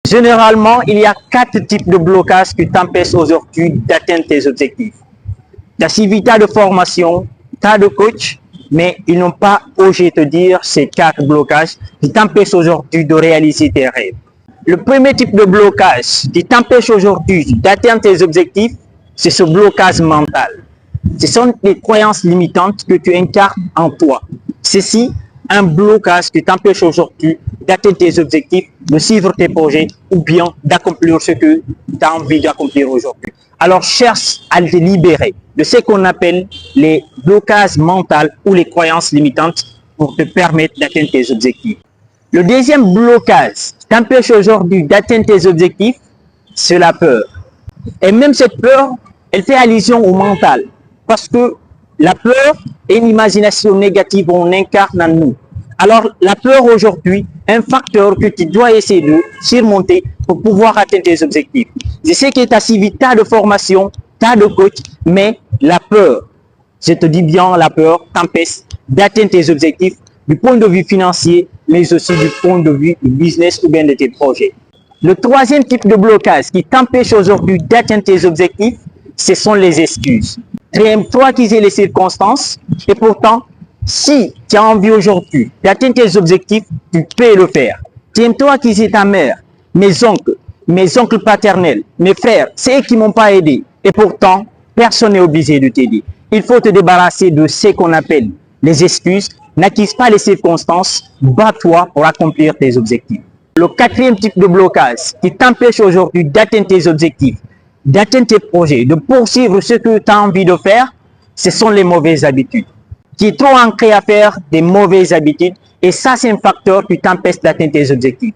Généralement, il y a 4 types de blocages qui t'empêchent aujourd'hui d'atteindre tes objectifs. Tu as suivi tas de formations, tas de coachs, mais ils n'ont pas osé te dire ces 4 blocages qui t'empêchent aujourd'hui de réaliser tes rêves. Le premier type de blocage qui t'empêche aujourd'hui d'atteindre tes objectifs, c'est ce blocage mental. Ce sont des croyances limitantes que tu incarnes en toi. Ceci, un blocage qui t'empêche aujourd'hui d'atteindre tes objectifs, de suivre tes projets ou bien d'accomplir ce que tu as envie d'accomplir aujourd'hui. Alors cherche à te libérer de ce qu'on appelle les blocages mentaux ou les croyances limitantes pour te permettre d'atteindre tes objectifs. Le deuxième blocage qui t'empêche aujourd'hui d'atteindre tes objectifs, c'est la peur. Et même cette peur, elle fait allusion au mental. Parce que la peur est une imagination négative qu'on incarne en nous. Alors, la peur aujourd'hui est un facteur que tu dois essayer de surmonter pour pouvoir atteindre tes objectifs. Je sais que tu as suivi tas de formations, tas de coachs, mais la peur, je te dis bien, la peur t'empêche d'atteindre tes objectifs du point de vue financier, mais aussi du point de vue du business ou bien de tes projets. Le troisième type de blocage qui t'empêche aujourd'hui d'atteindre tes objectifs, ce sont les excuses. Tu aimes toi qui les circonstances et pourtant, si tu as envie aujourd'hui d'atteindre tes objectifs, tu peux le faire. Tu aimes toi qui es ta mère, mes oncles paternels, mes frères, c'est eux qui ne m'ont pas aidé. Et pourtant, personne n'est obligé de t'aider. Il faut te débarrasser de ce qu'on appelle les excuses. N'accuse pas les circonstances, bats-toi pour accomplir tes objectifs. Le quatrième type de blocage qui t'empêche aujourd'hui d'atteindre tes objectifs, d'atteindre tes projets, de poursuivre ce que tu as envie de faire, ce sont les mauvaises habitudes. Tu es trop ancré à faire des mauvaises habitudes et ça, c'est un facteur qui t'empêche d'atteindre tes objectifs.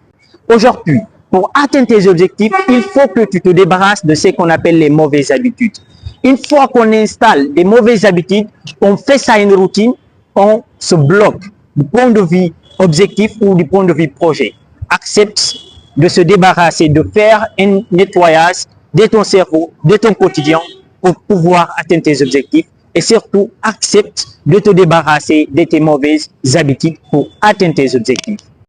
Aujourd'hui, pour atteindre tes objectifs, il faut que tu te débarrasses de ce qu'on appelle les mauvaises habitudes. Une fois qu'on installe des mauvaises habitudes, on fait ça une routine, on se bloque du point de vue objectif ou du point de vue projet. Accepte de se débarrasser, de faire un nettoyage de ton cerveau, de ton quotidien pour pouvoir atteindre tes objectifs et surtout accepte de te débarrasser de tes mauvaises habitudes pour atteindre tes objectifs.